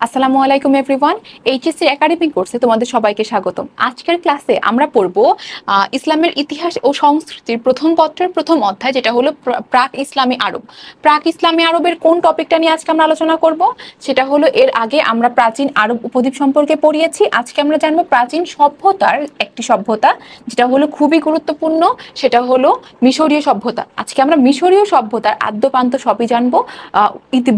আসসালামু আলাইকুম everyone. HSC academic কোর্সে তোমাদের সবাইকে স্বাগতম। আজকের ক্লাসে আমরা পড়ব ইসলামের ইতিহাস ও সংস্কৃতির প্রথম পত্রের প্রথম অধ্যায়, যেটা হলো প্রাক ইসলামী আরব। প্রাক ইসলামী আরবের কোন টপিকটা নিয়ে আজকে আমরা আলোচনা করব? সেটা হলো, এর আগে আমরা প্রাচীন আরব উপদ্বীপ সম্পর্কে পড়িয়েছি। আজকে আমরা জানবো প্রাচীন সভ্যতার একটি সভ্যতা, যেটা হলো খুবই গুরুত্বপূর্ণ, সেটা হলো মিশরীয় সভ্যতা। আজকে আমরা মিশরীয় সভ্যতার আদ্যপান্ত সবই জানবো,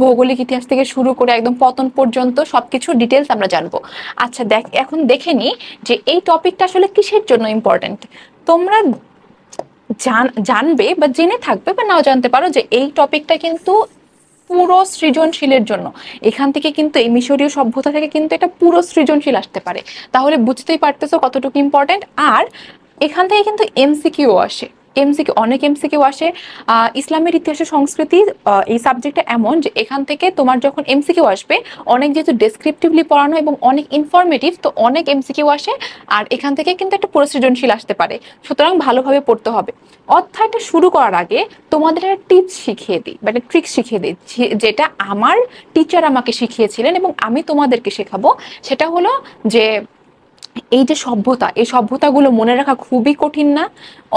ভৌগোলিক ইতিহাস থেকে শুরু করে একদম পতন পর্যন্ত সবকিছু ডিটেলস আমরা জানবো। আচ্ছা, এখন দেখে নি যে এই টপিকটা আসলে কিসের জন্য ইম্পর্টেন্ট। তোমরা জানবে বা জেনে থাকবে বা নাও জানতে পারো যে এই টপিকটা কিন্তু পুরো সৃজনশীলের জন্য। এখান থেকে কিন্তু এই মিশরীয় সভ্যতা থেকে কিন্তু এটা পুরো সৃজনশীল আসতে পারে। তাহলে বুঝতেই পারতেছো কতটুকু ইম্পর্টেন্ট। আর এখান থেকে কিন্তু এমসিকিউ আসে, অনেক এমসিকিউ আসে। ইসলামের ইতিহাসে সংস্কৃতি এই সাবজেক্টটা এমন যে এখান থেকে তোমার যখন এমসিকিউ আসবে, অনেক যেহেতু ডেসক্রিপটিভলি পড়ানো এবং অনেক ইনফরমেটিভ, তো অনেক এমসিকিউ আসে। আর এখান থেকে কিন্তু একটা পুরো সৃজনশীল আসতে পারে, সুতরাং ভালোভাবে পড়তে হবে। অধ্যায়টা শুরু করার আগে তোমাদের একটা টিপস শিখিয়ে দিই বা একটা ট্রিক্স শিখিয়ে দিই, যেটা আমার টিচার আমাকে শিখিয়েছিলেন এবং আমি তোমাদেরকে শেখাবো। সেটা হলো যে এই যে সভ্যতা, এই সভ্যতাগুলো মনে রাখা খুবই কঠিন না?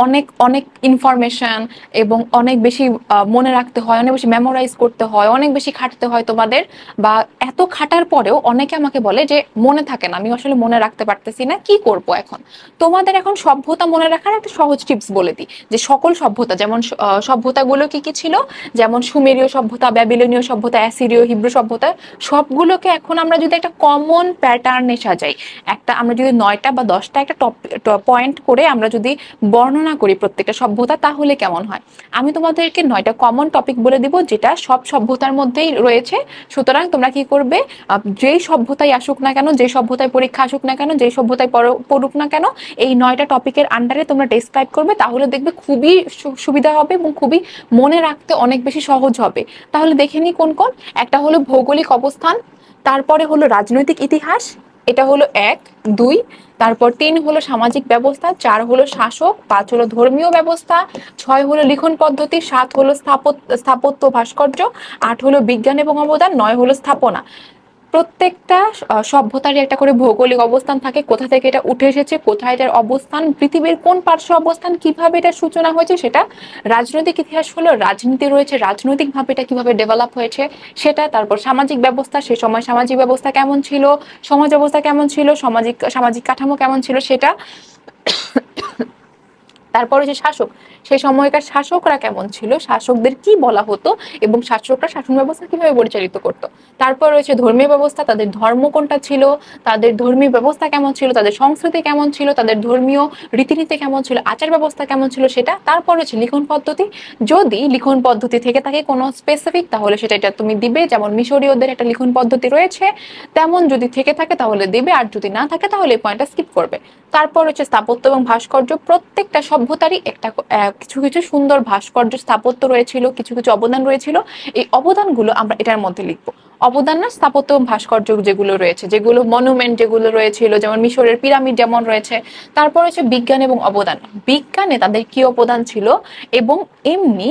অনেক অনেক ইনফরমেশন এবং অনেক বেশি মনে রাখতে হয়, অনেক বেশি মেমোরাইজ করতে হয়, অনেক বেশি খাটতে হয় তোমাদের। বা এত খাটার পরেও অনেকে আমাকে বলে যে মনে থাকে না, আমি আসলে মনে রাখতে পারতেছি না, কি করব এখন? তোমাদের এখন সভ্যতা মনে রাখার একটা সহজ টিপস বলে দিই, যে সকল সভ্যতা, যেমন সভ্যতাগুলো কি কি ছিল, যেমন সুমেরীয় সভ্যতা, ব্যাবিলনীয় সভ্যতা, অ্যাসিরীয়, হিব্রু সভ্যতা, সবগুলোকে এখন আমরা যদি একটা কমন প্যাটার্নে সাজাই, একটা আমরা যদি 9টা বা 10টা একটা পয়েন্ট করে আমরা যদি বর্ণনা করি প্রত্যেকটা সভ্যতা, তাহলে কেমন হয়? আমি তোমাদেরকে 9টা কমন টপিক বলে দিব, যেটা সব সভ্যতার মধ্যেই রয়েছে। সুতরাং তোমরা কি করবে, যেই সভ্যতায় আসুক না কেন, যে সভ্যতায় পরীক্ষা আসুক না কেন, যেই সভ্যতায় পড়ুক না কেন, এই 9টা টপিকের আন্ডারে তোমরা ডেসক্রাইব করবে। তাহলে দেখবে খুবই সুবিধা হবে এবং খুবই মনে রাখতে অনেক বেশি সহজ হবে। তাহলে দেখে নিই কোন কোন। একটা হলো ভৌগোলিক অবস্থান, তারপরে হলো রাজনৈতিক ইতিহাস, এটা হলো 1 2। তারপর 3 হলো সামাজিক ব্যবস্থা, 4 হলো শাসক, 5 হলো ধর্মীয় ব্যবস্থা, 6 হলো লিখন পদ্ধতি, 7 হলো স্থাপত্য ভাস্কর্য, 8 হলো বিজ্ঞান এবং অবদান, 9 হলো স্থাপনা। প্রত্যেকটা সভ্যতারই একটা করে ভৌগোলিক অবস্থান থাকে, কোথা থেকে এটা উঠে এসেছে, কোথায় এটার অবস্থান, পৃথিবীর কোন পার্শ্ব অবস্থান, কিভাবে এটার সূচনা হয়েছে সেটা। রাজনৈতিক ইতিহাস হলো রাজনীতি রয়েছে, রাজনৈতিকভাবে এটা কিভাবে ডেভেলপ হয়েছে সেটা। তারপর সামাজিক ব্যবস্থা, সে সময় সামাজিক ব্যবস্থা কেমন ছিল, সমাজ ব্যবস্থা কেমন ছিল, সামাজিক কাঠামো কেমন ছিল সেটা। তারপরে যে শাসক, সেই সময়কার শাসকরা কেমন ছিল, শাসকদের কি বলা হতো এবং শাসকরা শাসন ব্যবস্থা কিভাবে পরিচালিত করত। তারপর রয়েছে ধর্মীয় ব্যবস্থা, তাদের ধর্ম কোনটা ছিল, তাদের ধর্মীয় ব্যবস্থা কেমন ছিল, তাদের সংস্কৃতি কেমন ছিল, তাদের ধর্মীয় রীতিনীতি কেমন ছিল, আচার ব্যবস্থা কেমন ছিল সেটা। তারপর রয়েছে লিখন পদ্ধতি, যদি লিখন পদ্ধতি থেকে থাকে কোনো স্পেসিফিক, তাহলে সেটা এটা তুমি দিবে, যেমন মিশরীয়দের একটা লিখন পদ্ধতি রয়েছে, তেমন যদি থেকে থাকে তাহলে দিবে, আর যদি না থাকে তাহলে এই পয়েন্টটা স্কিপ করবে। তারপর হচ্ছে স্থাপত্য এবং ভাস্কর্য, প্রত্যেকটা সভ্যতারই একটা কিছু কিছু সুন্দর ভাস্কর্য স্থাপত্য রয়েছিল, কিছু কিছু অবদান রয়েছিল। এই অবদানগুলো আমরা এটার মধ্যে লিখবো। অবদান না, স্থাপত্য এবং ভাস্কর্য যেগুলো রয়েছে, যেগুলো মনুমেন্ট যেগুলো রয়েছিল, যেমন মিশরের পিরামিড যেমন রয়েছে। তারপর হচ্ছে বিজ্ঞান এবং অবদান, বিজ্ঞানে তাদের কি অবদান ছিল এবং এমনি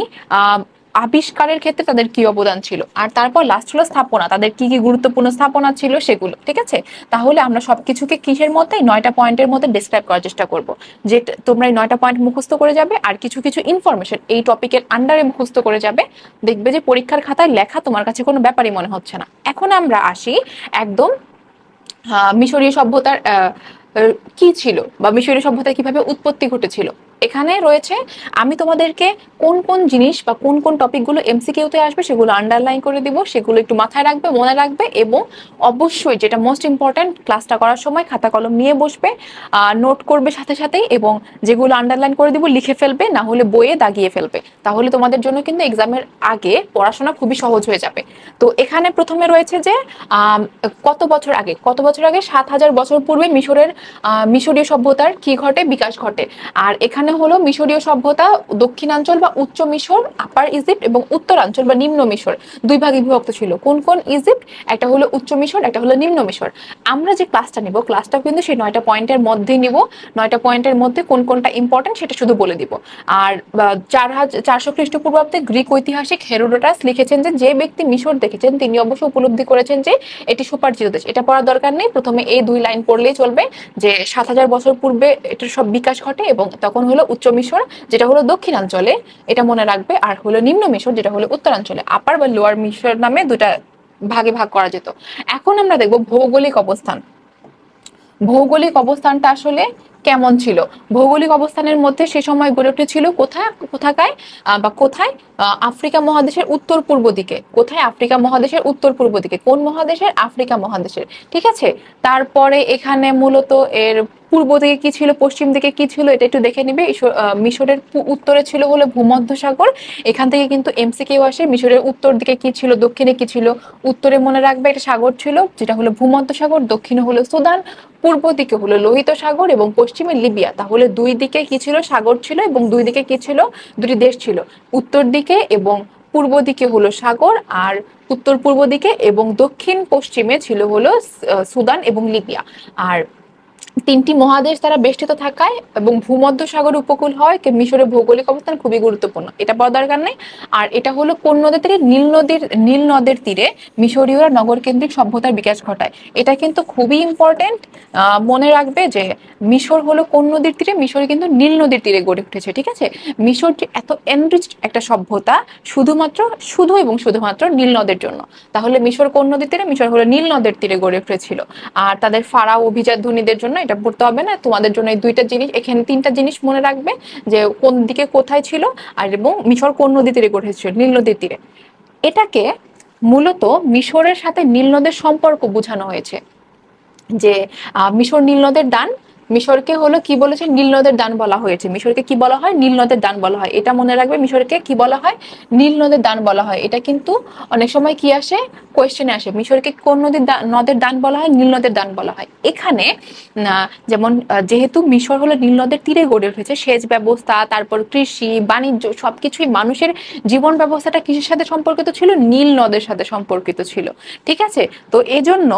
আবিষ্কারের ক্ষেত্রে তাদের কি অবদান ছিল। আর তারপর লাস্ট হলো স্থাপনা, তাদের কি কি গুরুত্বপূর্ণ স্থাপনা ছিল সেগুলো। ঠিক আছে, তাহলে আমরা সবকিছুকে কিসের মধ্যে, 9টা পয়েন্টের মধ্যে ডিসক্রাইব করার চেষ্টা করব। যে তোমরা এই 9টা পয়েন্ট মুখস্থ করে যাবে আর কিছু কিছু ইনফরমেশন এই টপিকের আন্ডারে মুখস্থ করে যাবে। দেখবে যে পরীক্ষার খাতায় লেখা তোমার কাছে কোনো ব্যাপারই মনে হচ্ছে না। এখন আমরা আসি একদম মিশরীয় সভ্যতার কি ছিল বা মিশরীয় সভ্যতার কিভাবে উৎপত্তি ঘটেছিল। এখানে রয়েছে, আমি তোমাদেরকে কোন কোন জিনিস বা কোন কোন টপিকগুলো এমসিকিউতে আসবে সেগুলো আন্ডারলাইন করে দিব, সেগুলো একটু মাথায় রাখবে, মনে রাখবে। এবং অবশ্যই যেটা মোস্ট ইম্পর্ট্যান্ট, ক্লাসটা করার সময় খাতা কলম নিয়ে বসবে, নোট করবে সাথে সাথেই, এবং যেগুলো আন্ডারলাইন করে দিব লিখে ফেলবে, না হলে বইয়ে দাগিয়ে ফেলবে। তাহলে তোমাদের জন্য কিন্তু এক্সামের আগে পড়াশোনা খুবই সহজ হয়ে যাবে। তো এখানে প্রথমে রয়েছে যে কত বছর আগে, 7000 বছর পূর্বে মিশরীয় সভ্যতার কি ঘটে, বিকাশ ঘটে। আর এখানে এখানে হলো মিশরীয় সভ্যতা দক্ষিণাঞ্চল বা উচ্চ মিশর, আপার ইজিপ্ট, এবং উত্তরাঞ্চল বা নিম্ন মিশর, দুই ভাগে বিভক্ত ছিল। কোন কোন ইজিপ্ট? একটা হলো উচ্চ মিশর, একটা হলো নিম্ন মিশর। আমরা যে ক্লাসটা নিব, ক্লাসটা কিন্তু সেই 9টা পয়েন্টের মধ্যেই নিব। 9টা পয়েন্টের মধ্যে কোন কোনটা ইম্পর্টেন্ট সেটা শুধু বলে দিব। আর 400 খ্রিস্টপূর্বাব্দে গ্রিক ঐতিহাসিক হেরোডোটাস লিখেছেন যে যে ব্যক্তি মিশর দেখেছেন তিনি অবশ্য উপলব্ধি করেছেন যে এটি সুপারচিত দেশ। এটা পড়ার দরকার নেই, প্রথমে এই 2 লাইন পড়লেই চলবে যে 7000 বছর পূর্বে এটার সব বিকাশ ঘটে, এবং তখন হলো উচ্চ মিশর যেটা হলো দক্ষিণাঞ্চলে, এটা মনে রাখবে, আর হলো নিম্ন মিশর যেটা হলো উত্তরাঞ্চলে। আপার বা লোয়ার মিশর নামে দুটা ভাগে ভাগ করা যেত। এখন আমরা দেখব ভৌগোলিক অবস্থান। ভৌগোলিক অবস্থানটা আসলে কেমন ছিল? ভৌগোলিক অবস্থানের মধ্যে সে সময় গড়ে উঠেছিল কোথাকায় বা কোথায়? আফ্রিকা মহাদেশের উত্তর পূর্ব দিকে। কোথায়? আফ্রিকা মহাদেশের উত্তর পূর্ব দিকে। কোন মহাদেশের? আফ্রিকা মহাদেশের। ঠিক আছে। তারপরে এখানে মূলত এর পূর্ব দিকে কি ছিল, পশ্চিম দিকে কি ছিল, এটা একটু দেখে নিবে। মিশরের উত্তরে ছিল হলো ভূমধ্যসাগর। এখান থেকে কিন্তু এমসিকিউ আসে, মিশরের উত্তর দিকে কি ছিল, দক্ষিণে কি ছিল। উত্তরে মনে রাখবে এটা সাগর ছিল যেটা হলো ভূমধ্যসাগর, দক্ষিণে হলো সুদান, পূর্ব দিকে হলো লোহিত সাগর, এবং পশ্চিমে লিবিয়া। তাহলে দুই দিকে কি ছিল? সাগর ছিল, এবং দুই দিকে কি ছিল? দুটি দেশ ছিল। উত্তর দিকে এবং পূর্ব দিকে হলো সাগর, আর উত্তর পূর্ব দিকে এবং দক্ষিণ পশ্চিমে ছিল হলো সুদান এবং লিবিয়া। আর 3টি মহাদেশ দ্বারা বেষ্টিত থাকায় এবং ভূমধ্যসাগর উপকূল হয় মিশরের ভৌগোলিক অবস্থান খুবই গুরুত্বপূর্ণ, এটা পড়ার দরকার নেই। আর এটা হলো কোন নদের তীরে? নীল নদের তীরে মিশরীয়রা নগর কেন্দ্রিক সভ্যতার বিকাশ ঘটায়। এটা কিন্তু খুবই ইম্পর্টেন্ট, মনে রাখবে যে মিশর হলো কোন নদীর তীরে? মিশর কিন্তু নীল নদীর তীরে গড়ে উঠেছে। ঠিক আছে। মিশর যে এত এনরিচড একটা সভ্যতা শুধু এবং শুধুমাত্র নীল নদের জন্য। তাহলে মিশর কোন নদীর তীরে? মিশর হলো নীল নদের তীরে গড়ে উঠেছিল। আর তাদের ফারাও অভিজাত ধনীদের জন্য, এটা পড়তে হবে না তোমাদের জন্য, এই দুইটা জিনিস, এখানে 3টা জিনিস মনে রাখবে যে কোন দিকে কোথায় ছিল, আর এবং মিশর কোন নদী তীরে গড়ে উঠেছিল? নীল নদীর তীরে। এটাকে মূলত মিশরের সাথে নীল নদের সম্পর্ক বোঝানো হয়েছে যে মিশর নীল নদের দান। মিশরকে হলো কি বলেছে? নীল নদের দান বলা হয়েছে। মিশরকে কি বলা হয়? নীল নদের দান বলা হয়। এটা মনে রাখবে, মিশরকে কি বলা হয়? নীল নদের দান বলা হয়। এটা কিন্তু অনেক সময় কি আসে, কোয়েশ্চেনে আসে, মিশরকে কোন নদের দান বলা হয়? নীল নদের দান বলা হয়। এখানে যেমন যেহেতু মিশর হলো নীল নদের তীরে গড়ে উঠেছে, সেচ ব্যবস্থা, তারপর কৃষি, বাণিজ্য, সবকিছুই, মানুষের জীবন ব্যবস্থাটা কিসের সাথে সম্পর্কিত ছিল? নীল নদের সাথে সম্পর্কিত ছিল। ঠিক আছে। তো এজন্য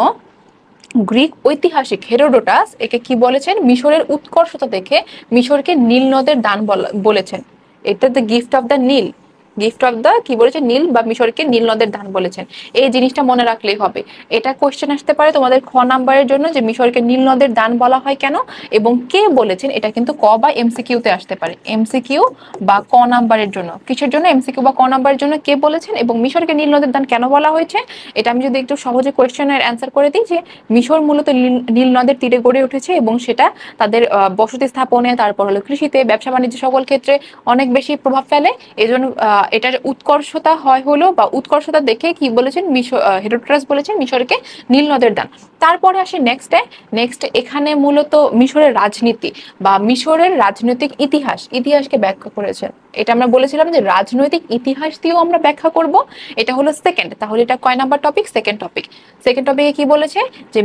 গ্রিক ঐতিহাসিক হেরোডোটাস একে কি বলেছেন? মিশরের উৎকর্ষতা দেখে মিশরকে নীল নদের দান বলেছেন। এটা the gift of the Nile. Gift of the কি বলেছেন? নীল, বা মিশরকে নীল নদের দান বলেছেন। এই জিনিসটা মনে রাখলেই হবে। এটা কোশ্চেন আসতে পারে তোমাদের খ নাম্বারের জন্য যে মিশরকে নীল নদের দান বলা হয় কেন এবং কে বলেছেন। এটা কিন্তু ক বা এমসিকিউতে আসতে পারে। এমসিকিউ বা ক নাম্বারের জন্য, কিসের জন্য? এমসিকিউ বা ক নাম্বারের জন্য কে বলেছেন এবং মিশরকে নীল নদের দান কেন বলা হয়েছে। এটা আমি যদি একটু সহজে কোশ্চেনের অ্যান্সার করে দিই যে মিশর মূলত নীল নদের তীরে গড়ে উঠেছে এবং সেটা তাদের বসতি স্থাপনে, তারপর হলো কৃষিতে, ব্যবসা বাণিজ্য সকল ক্ষেত্রে অনেক বেশি প্রভাব ফেলে। এজন্য এটার উৎকর্ষতা হয় হলো, বা উৎকর্ষতা দেখে কি বলেছেন? হেরোডোটাস বলেছেন মিশরকে নীল নদের দান। তারপরে আসে নেক্সট এখানে মূলত মিশরের রাজনীতি বা মিশরের রাজনৈতিক ইতিহাসকে ব্যাখ্যা করেছেন। এটা আমরা বলেছিলাম যে রাজনৈতিক ইতিহাস দিয়েও আমরা ব্যাখ্যা করব। এটা হলো সেকেন্ড। তাহলে এটা কয় নাম্বার টপিক? সেকেন্ড টপিকে কি বলেছে? যে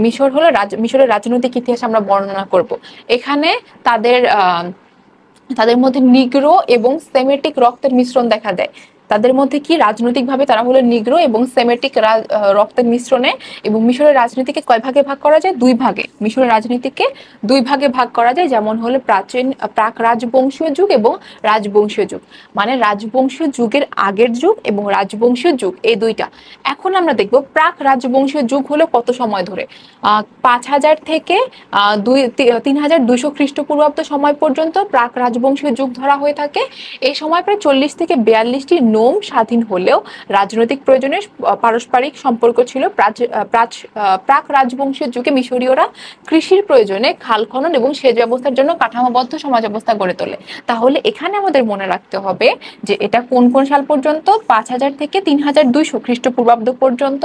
মিশরের রাজনৈতিক ইতিহাস আমরা বর্ণনা করব। এখানে তাদের তাদের মধ্যে নিগ্রো এবং সেমেটিক রক্তের মিশ্রণ দেখা দেয়। তাদের মধ্যে কি রাজনৈতিকভাবে তারা হলো নিগ্রো এবং সেমেটিক রক্তের মিশ্রণে। এবং মিশরের রাজনীতিকে কয় ভাগে ভাগ করা যায়? 2 ভাগে। মিশরের রাজনীতিকে 2 ভাগে ভাগ করা যায়, যেমন হলো প্রাক রাজবংশীয় যুগ এবং রাজবংশীয় যুগ। মানে রাজবংশীয় যুগের আগের যুগ এবং রাজবংশীয় যুগ, এই দুইটা। এখন আমরা দেখব প্রাক রাজবংশীয় যুগ হলো কত সময় ধরে? 5000 থেকে 3200 খ্রিস্টপূর্বাব্দ সময় পর্যন্ত প্রাক রাজবংশীয় যুগ ধরা হয়ে থাকে। এই সময় প্রায় 40 থেকে 42টি নোম স্বাধীন হলেও রাজনৈতিক প্রয়োজনে পারস্পরিক সম্পর্ক ছিল। প্রাক রাজবংশীয় যুগে মিশরীয়রা কৃষির প্রয়োজনে খাল খনন এবং সেচ ব্যবস্থার জন্য কাঠামোবদ্ধ সমাজ ব্যবস্থা গড়ে তোলে। তাহলে এখানে আমাদের মনে রাখতে হবে যে এটা কোন কোন সাল পর্যন্ত? 5000 থেকে 3200 খ্রিস্টপূর্বাব্দ পর্যন্ত।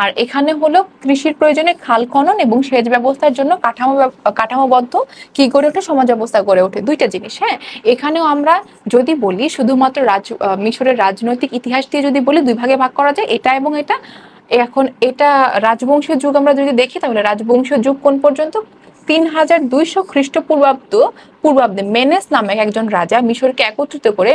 আর এখানে হলো কৃষির প্রয়োজনে খাল খনন এবং সেচ ব্যবস্থার জন্য কাঠামোবদ্ধ কি গড়ে ওঠে? সমাজ ব্যবস্থা গড়ে ওঠে। দুইটা জিনিস। হ্যাঁ, এখানেও আমরা যদি বলি শুধুমাত্র মিশরের রাজনৈতিক ইতিহাস দিয়ে যদি বলি 2 ভাগে ভাগ করা যায়, এটা এবং এটা। এখন এটা রাজবংশীয় যুগ আমরা যদি দেখি তাহলে রাজবংশীয় যুগ কোন পর্যন্ত? 3200 খ্রিস্টপূর্বাব্দে মেনেস নামে একজন রাজা মিশরকে একত্রিত করে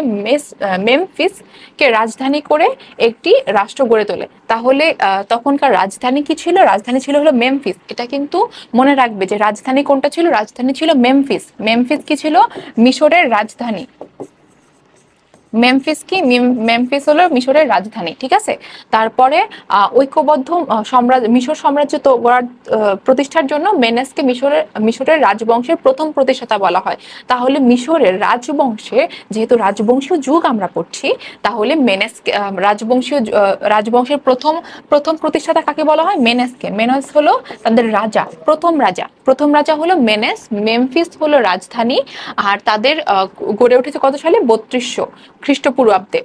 মেমফিসকে রাজধানী করে একটি রাষ্ট্র গড়ে তোলে। তাহলে তখনকার রাজধানী কি ছিল? রাজধানী ছিল হলো মেমফিস। এটা কিন্তু মনে রাখবে যে রাজধানী কোনটা ছিল? রাজধানী ছিল মেমফিস। মেমফিস কি ছিল? মিশরের রাজধানী। মেমফিস হলো মিশরের রাজধানী, ঠিক আছে। তারপরে ঐক্যবদ্ধ মিশর সাম্রাজ্য তো গড়ার প্রতিষ্ঠার জন্য মেনেসকে মিশরের রাজবংশের প্রথম প্রতিষ্ঠাতা বলা হয়। তাহলে মিশরের রাজবংশে, যেহেতু রাজবংশীয় যুগ আমরা পড়ছি, তাহলে রাজবংশের প্রথম প্রতিষ্ঠাতা কাকে বলা হয়? মেনেসকে। মেনেস হলো তাদের রাজা, প্রথম রাজা হলো মেনেস। মেমফিস হলো রাজধানী, আর তাদের গড়ে উঠেছে কত সালে? 3200 খ্রিস্টপূর্বাব্দে,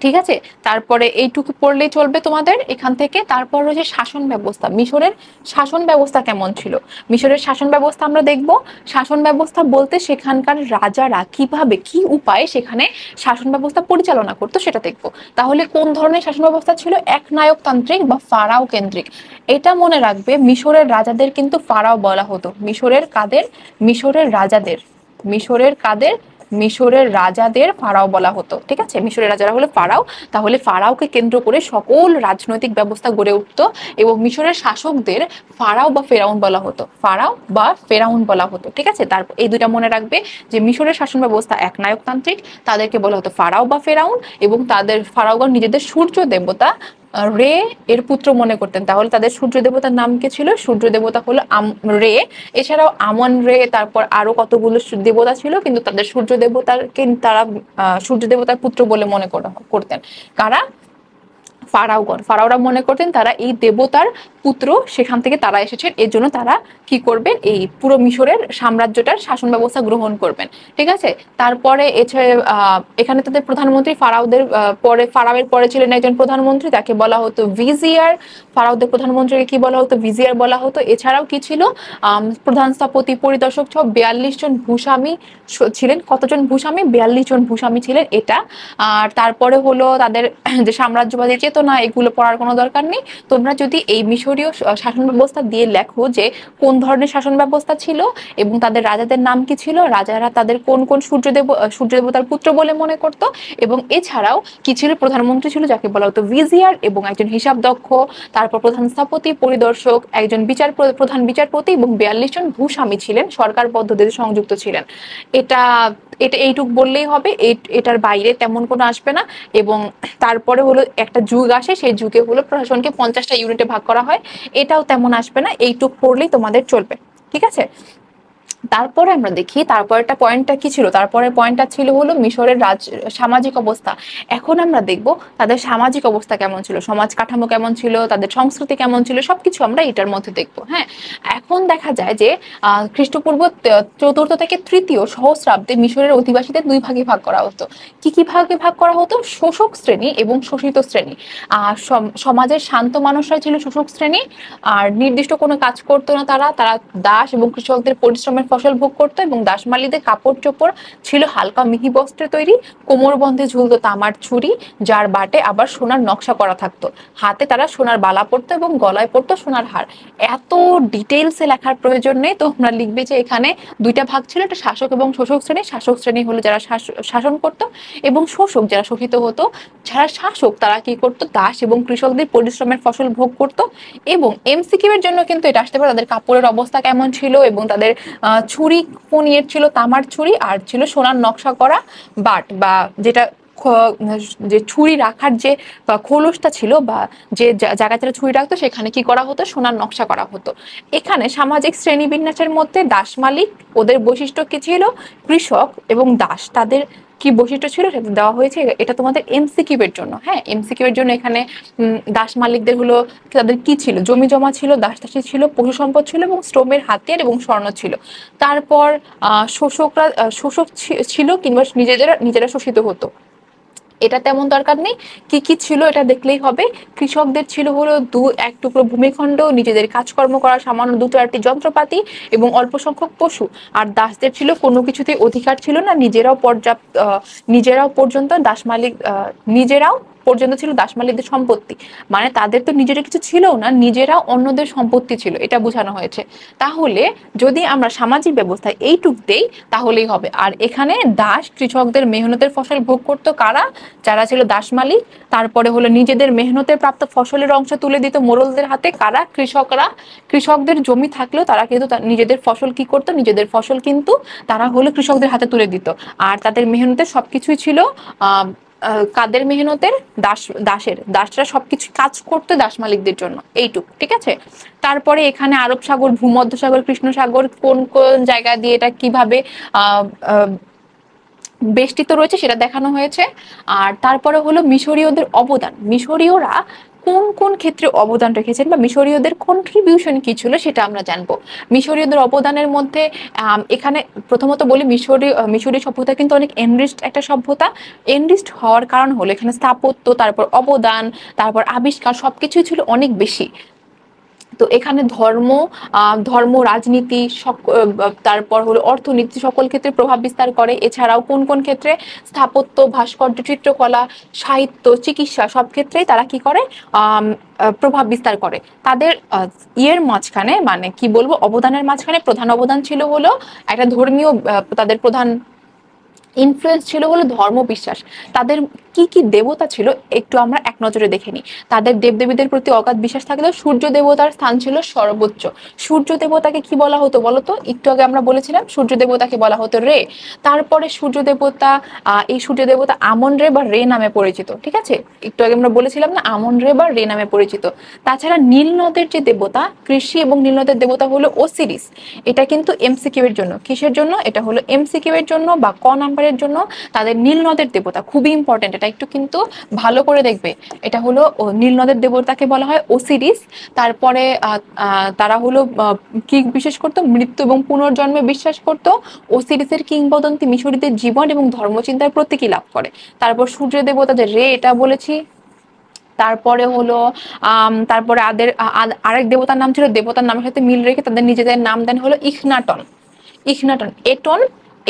ঠিক আছে। তারপরে এইটুকু পড়লেই চলবে তোমাদের এখান থেকে। তারপর রয়েছে শাসন ব্যবস্থা। মিশরের শাসন ব্যবস্থা কেমন ছিল? মিশরের শাসন ব্যবস্থা আমরা দেখব। শাসন ব্যবস্থা বলতে সেখানকার রাজারা কিভাবে, কি উপায়ে সেখানে শাসন ব্যবস্থা পরিচালনা করতো সেটা দেখব। তাহলে কোন ধরনের শাসন ব্যবস্থা ছিল? একনায়কতান্ত্রিক বা ফারাও কেন্দ্রিক। এটা মনে রাখবে, মিশরের রাজাদের কিন্তু ফারাও বলা হতো। মিশরের কাদের? মিশরের রাজাদের। মিশরের রাজাদের ফারাও বলা হতো, ঠিক আছে। মিশরের রাজারা হলো ফারাও। তাহলে ফারাওকে কেন্দ্র করে সকল রাজনৈতিক ব্যবস্থা গড়ে উঠতো, এবং মিশরের শাসকদের ফারাও বা ফেরাউন বলা হতো। ফারাও বা ফেরাউন বলা হতো, ঠিক আছে। তারপর এই দুইটা মনে রাখবে যে মিশরের শাসন ব্যবস্থা একনায়কতান্ত্রিক, তাদেরকে বলা হতো ফারাও বা ফেরাউন, এবং তাদের ফারাওগণ নিজেদের সূর্য দেবতা রে এর পুত্র মনে করতেন। তাহলে তাদের সূর্য দেবতার নাম কি ছিল? সূর্য দেবতা হলো রে। এছাড়াও আমন রে, তারপর আরো কতগুলো দেবতা ছিল, কিন্তু তাদের সূর্য দেবতাকে তারা সূর্য দেবতার পুত্র বলে মনে করতেন। কারা? ফারাওরা মনে করতেন তারা এই দেবতার পুত্র, সেখান থেকে তারা এসেছেন, এর জন্য তারা কি করবেন? এই পুরো মিশরের সাম্রাজ্যটার শাসন ব্যবস্থা গ্রহণ করবেন, ঠিক আছে। তারপরে এখানে তাদের প্রধানমন্ত্রী ফারাওয়ের পরে ছিলেন একজন প্রধানমন্ত্রী, তাকে বলা হতো ভিজিয়ার। ফারাওদের প্রধানমন্ত্রীকে কি বলা হতো? ভিজিয়ার বলা হতো। এছাড়াও কি ছিল? প্রধান স্থপতি, পরিদর্শক সহ 42 জন ভূস্বামী ছিলেন। কতজন ভূস্বামী? 42 জন ভূস্বামী ছিলেন, এটা। আর তারপরে হলো তাদের যে সাম্রাজ্যবাদী চেতনা, এগুলো পড়ার কোনো দরকার নেই। তোমরা যদি এই মিশরীয় শাসন ব্যবস্থা দিয়ে লেখো যে কোন ধরনের শাসন ব্যবস্থা ছিল এবং তাদের রাজাদের নাম কি ছিল, রাজারা তাদের কোন কোন সূর্য দেবতার পুত্র বলে মনে করত, এবং এছাড়াও কি ছিল? প্রধানমন্ত্রী ছিল যাকে বলা হতো ভিজিয়ার, এবং একজন হিসাব দক্ষ, তারপর প্রধান স্থপতি, পরিদর্শক, একজন প্রধান বিচারপতি, এবং 42 জন ভূস্বামী ছিলেন, সরকার পদ্ধতিতে সংযুক্ত ছিলেন। এটা এইটুক বললেই হবে, এটার বাইরে তেমন কোনো আসবে না। এবং তারপরে হলো একটা যুগ আসে, সেই যুগে হলো প্রশাসনকে 50টা ইউনিটে ভাগ করা হয়, এটাও তেমন আসবে না, এইটুক পড়লেই তোমাদের চলবে, ঠিক আছে। তারপরে আমরা দেখি তারপরেরটা পয়েন্টটা কি ছিল। তারপরের পয়েন্টটা ছিল হলো মিশরের সামাজিক অবস্থা। এখন আমরা দেখব তাদের সামাজিক অবস্থা কেমন ছিল, সমাজ কাঠামো কেমন ছিল, তাদের সংস্কৃতি কেমন ছিল, সবকিছু আমরা এটার মধ্যে দেখব। হ্যাঁ, এখন দেখা যায় যে খ্রিস্টপূর্ব 4র্থ থেকে 3য় সহস্রাব্দে মিশরের অধিবাসীদের দুই ভাগে ভাগ করা হতো। কি ভাগে ভাগ করা হতো? শোষক শ্রেণী এবং শোষিত শ্রেণী। সমাজের শান্ত মানুষরা ছিল শোষক শ্রেণী, আর নির্দিষ্ট কোনো কাজ করতো না তারা দাস এবং কৃষকদের পরিশ্রমের ফসল ভোগ করতো, এবং দাস মালিকদের কাপড় চোপড় ছিল হালকা মিহি বস্ত্রে তৈরি, কোমর বন্ধে ঝুলতো তামার ছুরি, যার বাটে আবার সোনার নকশা করা থাকতো, হাতে তারা সোনার বালা পরতো এবং গলায় পরতো সোনার হার। এত ডিটেলসে লেখার প্রয়োজন নেই, তোমরা লিখবে যে এখানে দুইটা ভাগ ছিল, একটা শাসক এবং শোষক শ্রেণী। শাসক শ্রেণী হলো যারা শাসন করতো, এবং শোষক যারা শোষিত হতো। যারা শাসক তারা কি করতো? দাস এবং কৃষকদের পরিশ্রমের ফসল ভোগ করতো। এবং এমসিকিউ এর জন্য কিন্তু এটা আসতে পারে, তাদের কাপড়ের অবস্থা কেমন ছিল, এবং তাদের ছুরি কোন ইয়ের ছিল? তামার ছুরি, আর ছিল সোনার নকশা করা বাট, বা যেটা যে ছুরি রাখার যে খোলসটা ছিল, বা যে জায়গায় তারা ছুরি রাখতো, সেখানে কি করা হতো? সোনার নকশা করা হতো। এখানে সামাজিক শ্রেণী বিন্যাসের মধ্যে দাস মালিক, ওদের বৈশিষ্ট্য কি ছিল? কৃষক এবং দাস, তাদের কি বৈশিষ্ট্য ছিল সেটা দেওয়া হয়েছে। এটা তোমাদের এমসিকিউ এর জন্য। হ্যাঁ, এমসিকিউ এর জন্য এখানে দাস মালিকদের হলো তাদের কি ছিল? জমি জমা ছিল, দাস দাসী ছিল, পশু সম্পদ ছিল, এবং শ্রমের হাতিয়ার এবং স্বর্ণ ছিল। তারপর শোষক ছিল, কিংবা নিজেরা শোষিত হতো, এটা তেমন দরকার নেই। কি ছিল এটা দেখলেই হবে। কৃষকদের ছিল হলো এক টুকরো ভূমিখণ্ড, নিজেদের কাজকর্ম করার সামান্য 2-4টি যন্ত্রপাতি এবং অল্প সংখ্যক পশু। আর দাসদের ছিল কোনো কিছুতে অধিকার ছিল না, নিজেরাও পর্যন্ত দাস মালিক নিজেরাও পর্যন্ত ছিল দাস মালিকদের সম্পত্তি, মানে তাদের তো নিজেরা কিছু ছিল না, নিজেরা অন্যদের সম্পত্তি ছিল, এটা বোঝানো হয়েছে। তাহলে যদি আমরা সামাজিক ব্যবস্থায় এইটুক দেই তাহলেই হবে। আর এখানে দাস কৃষকদের মেহনতের ফসল ভোগ করতো কারা? যারা ছিল দাস মালিক। তারপরে হলো নিজেদের মেহনতের প্রাপ্ত ফসলের অংশ তুলে দিত মোড়লদের হাতে, কারা? কৃষকরা। কৃষকদের জমি থাকলেও তারা কিন্তু নিজেদের ফসল কি করতো? নিজেদের ফসল কিন্তু তারা হলো কৃষকদের হাতে তুলে দিত। আর তাদের মেহনতের সবকিছুই ছিল আহ কাদের মেহনতের? দাসরা সবকিছু কাজ করতো দাস মালিকদের জন্য। এইটুক, ঠিক আছে। তারপরে এখানে আরব সাগর, ভূমধ্য সাগর, কৃষ্ণ সাগর কোন কোন জায়গা দিয়ে এটা কিভাবে আহ বেষ্টিত রয়েছে সেটা দেখানো হয়েছে। আর তারপরে হলো মিশরীয়দের অবদান। মিশরীয়রা কোন কোন ক্ষেত্রে অবদান রেখেছেন বা মিশরীয়দের কন্ট্রিবিউশন কি ছিল সেটা আমরা জানবো। মিশরীয়দের অবদানের মধ্যে এখানে প্রথমত বলি, মিশরীয় সভ্যতা কিন্তু অনেক এনরিচড একটা সভ্যতা। এনরিচড হওয়ার কারণ হলো এখানে স্থাপত্য, তারপর অবদান, তারপর আবিষ্কার সবকিছুই ছিল অনেক বেশি। তো এখানে ধর্ম, রাজনীতি, তারপর হলো অর্থনীতি সকল ক্ষেত্রে প্রভাব বিস্তার করে। এছাড়াও কোন কোন ক্ষেত্রে? স্থাপত্য, ভাস্কর্য, চিত্রকলা, সাহিত্য, চিকিৎসা সব ক্ষেত্রেই তারা কি করে? প্রভাব বিস্তার করে। তাদের ইয়ের মাঝখানে, মানে কি বলবো, অবদানের মাঝখানে প্রধান অবদান ছিল হলো একটা ধর্মীয়, তাদের প্রধান ইনফ্লুয়েন্স ছিল হলো ধর্ম বিশ্বাস। তাদের কি কি দেবতা ছিল একটু আমরা এক নজরে দেখে নিই। তাদের দেবদেবীদের প্রতি অগাধ বিশ্বাস থাকলেও সূর্য দেবতার স্থান ছিল সর্বোচ্চ। সূর্য দেবতাকে কি বলা হতো বলতো? একটু আগে আমরা বলেছিলাম সূর্য দেবতাকে বলা হতো রে। তারপরে সূর্য দেবতা, এই সূর্য দেবতা আমন রে বা রে নামে পরিচিত, ঠিক আছে। একটু আগে আমরা বলেছিলাম না, আমন রে বা রে নামে পরিচিত। তাছাড়া নীল নদের যে দেবতা, কৃষি এবং নীল নদের দেবতা হলো ওসিরিস। এটা কিন্তু এমসিকিউ এর জন্য। কিসের জন্য? এটা হলো এমসিকিউ এর জন্য বা ক নাম্বারের জন্য। তাদের নীল নদের দেবতা খুবই ইম্পর্টেন্ট, এটা একটু কিন্তু ভালো করে দেখবে। এটা হলো নীল নদের দেবতাকে বলা হয় ওসিরিস। তারপরে তারা হলো কি বিশেষ করতো? মৃত্যু এবং পুনর্জন্মে বিশ্বাস করতো। ওসিরিসের কিংবদন্তি মিশরীদের জীবন এবং ধর্মচিন্তার প্রতীকী লাভ করে। তারপর সূর্য দেবতা যে রে, এটা বলেছি। তারপরে হলো তারপরে আরেক দেবতার নাম ছিল, দেবতার নামের সাথে মিল রেখে তাদের নিজেদের নাম দেন হলো ইখনাটন। এটন,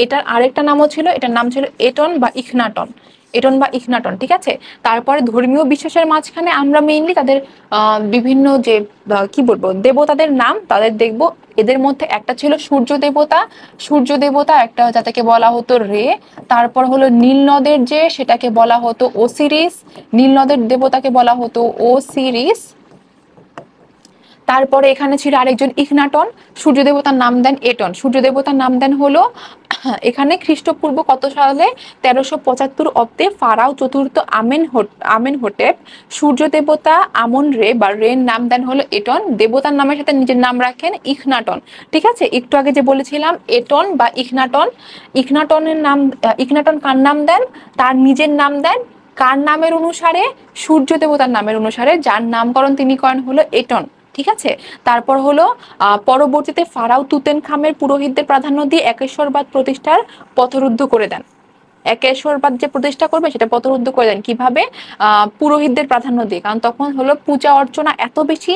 এটার আরেকটা নামও ছিল, এটার নাম ছিল এটন বা ইখনাটন। ঠিক আছে। তারপরে ধর্মীয় বিশ্বাসের মাঝখানে আমরা মেইনলি তাদের বিভিন্ন যে কি বলবো দেবতাদের নাম তাদের দেখব। এদের মধ্যে একটা ছিল সূর্য দেবতা একটা, যাদেরকে বলা হতো রে। তারপর হলো নীল নদের যে, সেটাকে বলা হতো ওসিরিস। নীল নদের দেবতাকে বলা হতো ওসিরিস। তারপরে এখানে ছিল আরেকজন ইখনাটন। সূর্য দেবতার নাম দেন এটন। সূর্য দেবতার নাম দেন হলো এখানে খ্রিস্টপূর্ব কত সালে? 1375 অব্দে ফারাও চতুর্থ আমেনহোটেপ সূর্য দেবতা আমন রে বা রের নাম দেন হলো এটন। দেবতার নামের সাথে নিজের নাম রাখেন ইখনাটন, ঠিক আছে। একটু আগে যে বলেছিলাম এটন বা ইখনাটন, ইখনাটন কার নাম দেন? তার নিজের নাম দেন। কার নামের অনুসারে? সূর্য দেবতার নামের অনুসারে, যার নামকরণ তিনি করেন হলো এটন, ঠিক আছে। তারপর হলো পরবর্তীতে ফারাও তুতেনখামের পুরোহিতদের প্রাধান্য দিয়ে একেশ্বরবাদ প্রতিষ্ঠার পথরুদ্ধ করে দেন। একেশ্বরবাদ যে প্রতিষ্ঠা করবে সেটা পথরুদ্ধ করে দেন কিভাবে? পুরোহিতদের প্রাধান্য দিয়ে। কারণ তখন হলো পূজা অর্চনা এত বেশি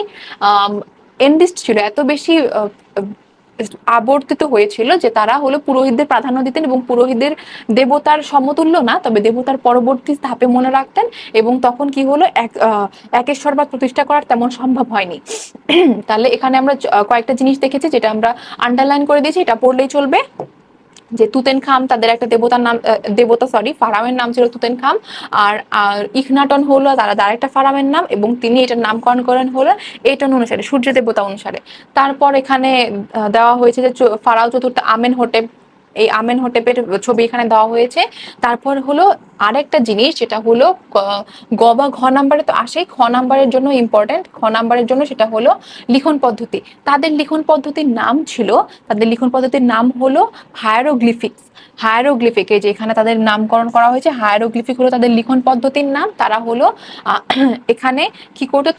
এন্ডিস্ট ছিল, এত বেশি আবর্তিত হয়েছিল যে তারা হলো পুরোহিতদের প্রাধান্য দিতেন এবং পুরোহিতদের দেবতার সমতুল্য না, তবে দেবতার পরবর্তী ধাপে মনে রাখতেন। এবং তখন কি হলো, একেশ্বরবাদ প্রতিষ্ঠা করার তেমন সম্ভব হয়নি। তাহলে এখানে আমরা কয়েকটা জিনিস দেখেছি যেটা আমরা আন্ডারলাইন করে দিয়েছি, এটা পড়লেই চলবে। যে তুতেনখাম, তাদের একটা ফারাওয়ের নাম ছিল তুতেনখাম। আর ইখনাটন হলো তার একটা ফারাওয়ের নাম, এবং তিনি এটার নামকরণ করেন হলো এটন অনুসারে, সূর্য দেবতা অনুসারে। তারপর এখানে দেওয়া হয়েছে যে ফারাও চতুর্থ আমেনহোটেপ, এই আমেনহোটেপের ছবি এখানে দেওয়া হয়েছে। তারপর হলো আরেকটা জিনিস, যেটা হলো গ বা ঘ নাম্বারে তো আসেই, খ নাম্বারের জন্য ইম্পর্টেন্ট। খ নাম্বারের জন্য সেটা হলো লিখন পদ্ধতি। তাদের লিখন পদ্ধতির নাম হলো হায়ারোগ্লিফিক। এই যে এখানে তাদের নামকরণ করা হয়েছে, হায়ারোগ্লিফিক হলো তাদের লিখন পদ্ধতির নাম। তারা হলো এখানে কি করতো,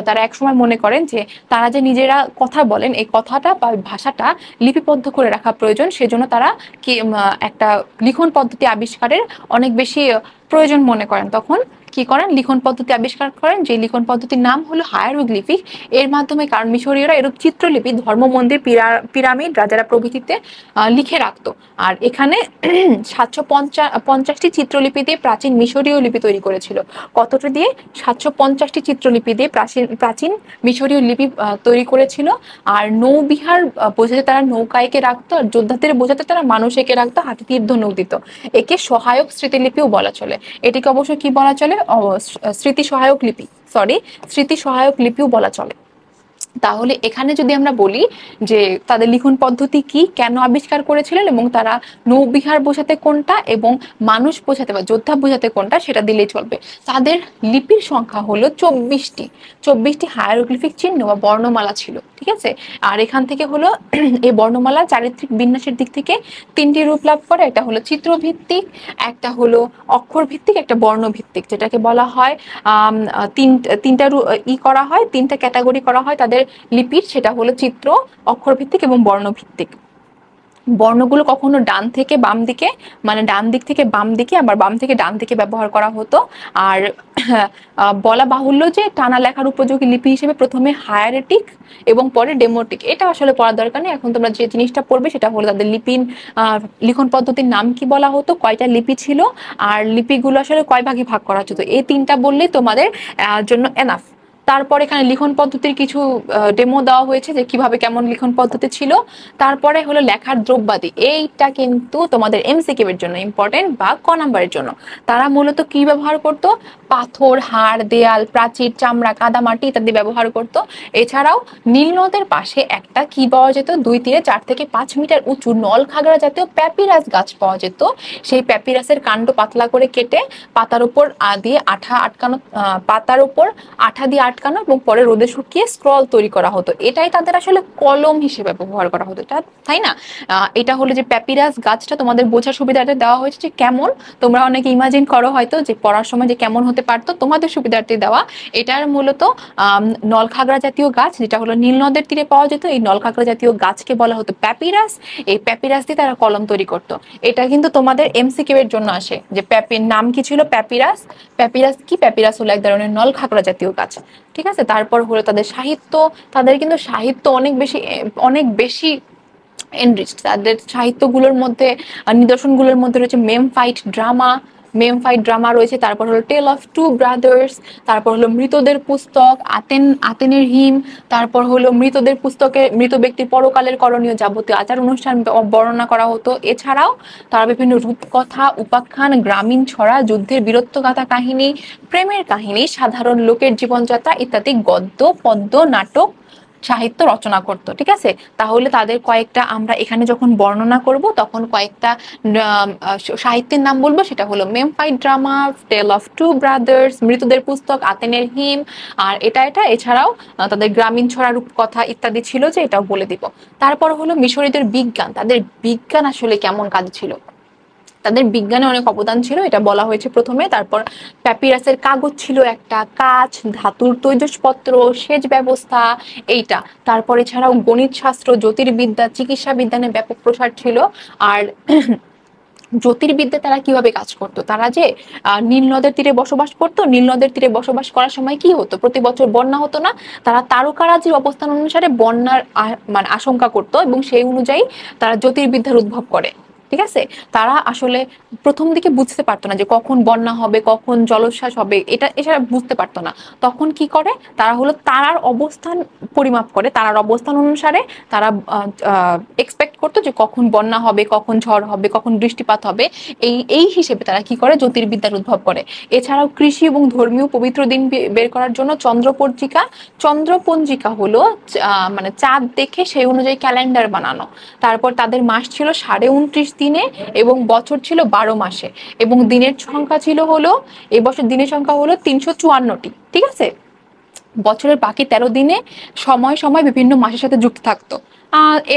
তারা একসময় মনে করেন যে তারা যে নিজেরা কথা বলেন, এই কথাটা বা ভাষাটা লিপিবদ্ধ করে রাখা প্রয়োজন। সেজন্য তারা কি একটা লিখন পদ্ধতি আবিষ্কারের অনেক বেশি প্রয়োজন মনে করেন। তখন কি করেন, লিখন পদ্ধতি আবিষ্কার করেন, যে লিখন পদ্ধতির নাম হলো হায়ারোগ্লিফিক। এর মাধ্যমে, কারণ মিশরীয়রা এরূপ চিত্রলিপি ধর্ম মন্দির পিরামিড রাজারা প্রভৃতিতে লিখে রাখতো। আর এখানে 750টি চিত্রলিপি দিয়ে প্রাচীন মিশরীয় লিপি তৈরি করেছিল। কতটা দিয়ে? 750টি চিত্রলিপি দিয়ে প্রাচীন মিশরীয় লিপি তৈরি করেছিল। আর নৌবিহার বোঝাতে তারা নৌকায়কে রাখতো, আর যোদ্ধাদের বোঝাতে তারা মানুষকে রাখতো, হাতে তীর ধনুক দিত। একে সহায়ক স্মৃতিলিপিও বলা চলে। এটিকে অবশ্য কি বলা চলে? স্মৃতি সহায়ক লিপি, সরি, স্মৃতি সহায়ক লিপিও বলা চলে। তাহলে এখানে যদি আমরা বলি যে তাদের লিখন পদ্ধতি কি, কেন আবিষ্কার করেছিলেন, এবং তারা নৌবিহার বোঝাতে কোনটা এবং মানুষ বোঝাতে বা যোদ্ধা বোঝাতে কোনটা, সেটা দিলেই চলবে। তাদের লিপির সংখ্যা হলো 24টি হায়ারোগ্লিফিক চিহ্ন বা বর্ণমালা ছিল, ঠিক আছে। আর এখান থেকে হলো এই বর্ণমালা চারিত্রিক বিন্যাসের দিক থেকে 3টি রূপ লাভ করে। একটা হলো চিত্রভিত্তিক, একটা হলো অক্ষর ভিত্তিক, একটা বর্ণভিত্তিক, যেটাকে বলা হয় তিনটা করা হয়, 3টা ক্যাটাগরি করা হয় তাদের লিপির। সেটা হলো চিত্র, অক্ষর ভিত্তিক এবং বর্ণভিত্তিক। বর্ণগুলো কখনো ডান থেকে বাম দিকে, মানে ডান দিক থেকে বাম দিকে, আবার বাম থেকে ডান দিকে ব্যবহার করা হতো। আর বলা বাহুল্য যে টানা লেখার উপযোগী লিপি হিসেবে প্রথমে হায়ারেটিক এবং পরে ডেমোটিক। এটা আসলে পড়ার দরকার নেই, এখন তোমরা যে জিনিসটা পড়বে সেটা হলো তাদের লিখন পদ্ধতির নাম কি বলা হতো, কয়টা লিপি ছিল, আর লিপিগুলো আসলে কয় ভাগে ভাগ করা হতো। এই 3টা বললেই তোমাদের জন্য এনাফ। তারপর এখানে লিখন পদ্ধতির কিছু ডেমো দেওয়া হয়েছে যে কিভাবে কেমন লিখন পদ্ধতি ছিল। তারপরে হলো লেখার দ্রব্যাদি। এইটা কিন্তু তোমাদের এমসিকিউ এর জন্য ইম্পর্টেন্ট, বা ক নাম্বারের জন্য। তারা মূলত কি ব্যবহার করতো? পাথর, হাড়, দেয়াল, প্রাচীর, চামড়া, কাদামাটি ইত্যাদি ব্যবহার করতো। এছাড়াও নীল নদের পাশে একটা কি পাওয়া যেত, 2 থেকে 4 থেকে 5 মিটার উঁচু নলখাগড়া জাতীয় প্যাপিরাস গাছ পাওয়া যেত। সেই প্যাপিরাসের কাণ্ড পাতলা করে কেটে পাতার উপর দিয়ে আঠা আটকানো, পাতার উপর আঠা দিয়ে আটকানো এবং পরে রোদে শুকিয়ে স্ক্রল তৈরি করা হতো। এটাই তাদের আসলে কলম হিসেবে ব্যবহার করা হতো, তাই না? এটা হলো যে প্যাপিরাস গাছটা তোমাদের বোঝার সুবিধাটা দেওয়া হয়েছে যে কেমন। তোমরা অনেকে ইমাজিন করো হয়তো যে পড়ার সময় যে কেমন হতে পারতো, তোমাদের সুবিধার্থে দেওয়া। এটার মূলত নলখাগড়া জাতীয় গাছ, যেটা হলো নীল নদের তীরে পাওয়া যেত। এই নলখাগড়া জাতীয় গাছকে বলা হতো প্যাপিরাস। এই প্যাপিরাস দিয়ে তারা কলম তৈরি করতো। এটা কিন্তু তোমাদের এমসিকিউ এর জন্য আসে যে নাম কি ছিল? প্যাপিরাস। প্যাপিরাস কি? প্যাপিরাস হলো এক ধরনের নলখাগড়া জাতীয় গাছ, ঠিক আছে। তারপর হলো তাদের সাহিত্য। তাদের কিন্তু সাহিত্য অনেক বেশি এনরিচ। তাদের সাহিত্যগুলোর মধ্যে, নিদর্শনগুলোর মধ্যে রয়েছে মেমফাইট ড্রামা রয়েছে। তারপর হলো টেল অফ টু ব্রাদার্স। তারপর হলো মৃতদের পুস্তক, আতেনের হিম। তারপর হলো মৃতদের পুস্তকে মৃত ব্যক্তির পরকালের করণীয় যাবতীয় আচার অনুষ্ঠান বর্ণনা করা হতো। এছাড়াও তারা বিভিন্ন রূপকথা, উপাখ্যান, গ্রামীণ ছড়া, যুদ্ধের বীরত্বগাথা কাহিনী, প্রেমের কাহিনী, সাধারণ লোকের জীবনযাত্রা ইত্যাদি গদ্য, পদ্য, নাটক সাহিত্য রচনা করত, ঠিক আছে। তাহলে তাদের কয়েকটা আমরা এখানে যখন বর্ণনা করব তখন কয়েকটা সাহিত্যের নাম বলবো। সেটা হলো Memphite drama, tale of two brothers, মৃতদের পুস্তক, আতেনের হিম, আর এটা এছাড়াও তাদের গ্রামীণ ছড়া, রূপকথা ইত্যাদি ছিল, যে এটাও বলে দিব। তারপর হলো মিশরীয়দের বিজ্ঞান। তাদের বিজ্ঞান আসলে কেমন কাজ ছিল? তাদের বিজ্ঞানে অনেক অবদান ছিল, এটা বলা হয়েছে প্রথমে। তারপর প্যাপিরাসের কাগজ ছিল একটা, কাঁচ, ধাতুর তৈজসপত্র, সেচ ব্যবস্থা, এইটা। তারপর এছাড়াও গণিত শাস্ত্র, জ্যোতির্বিদ্যা, চিকিৎসা বিজ্ঞানের ব্যাপক প্রসার ছিল। আর জ্যোতির্বিদ্যা তারা কিভাবে কাজ করতো? তারা যে নীল নদের তীরে বসবাস করতো, নীল নদের তীরে বসবাস করার সময় কি হতো? প্রতি বছর বন্যা হতো না? তারা তারকারাজির অবস্থান অনুসারে বন্যার মানে আশঙ্কা করতো, এবং সেই অনুযায়ী তারা জ্যোতির্বিদ্যার উদ্ভব করে, ঠিক আছে। তারা আসলে প্রথম দিকে বুঝতে পারতো না যে কখন বন্যা হবে, কখন জলোচ্ছ্বাস হবে, এছাড়া বুঝতে পারতো না। তখন কি করে? তারা হলো তারার অবস্থান পরিমাপ করে, তারার অবস্থান অনুসারে তারা এক্সপেক্ট করতো যে কখন বন্যা হবে, কখন ঝড় হবে, কখন বৃষ্টিপাত হবে। এই হিসেবে তারা কি করে? জ্যোতির্বিদ্যার উদ্ভব করে। এছাড়াও কৃষি এবং ধর্মীয় পবিত্র দিন বের করার জন্য চন্দ্রপঞ্জিকা হলো মানে চাঁদ দেখে সেই অনুযায়ী ক্যালেন্ডার বানানো। তারপর তাদের মাস ছিল 29.5 দিনে এবং বছর ছিল 12 মাসে, এবং দিনের সংখ্যা ছিল হলো, এই বছর দিনের সংখ্যা হলো 354টি, ঠিক আছে। বছরের বাকি 13 দিনে সময় সময় বিভিন্ন মাসের সাথে যুক্ত থাকতো।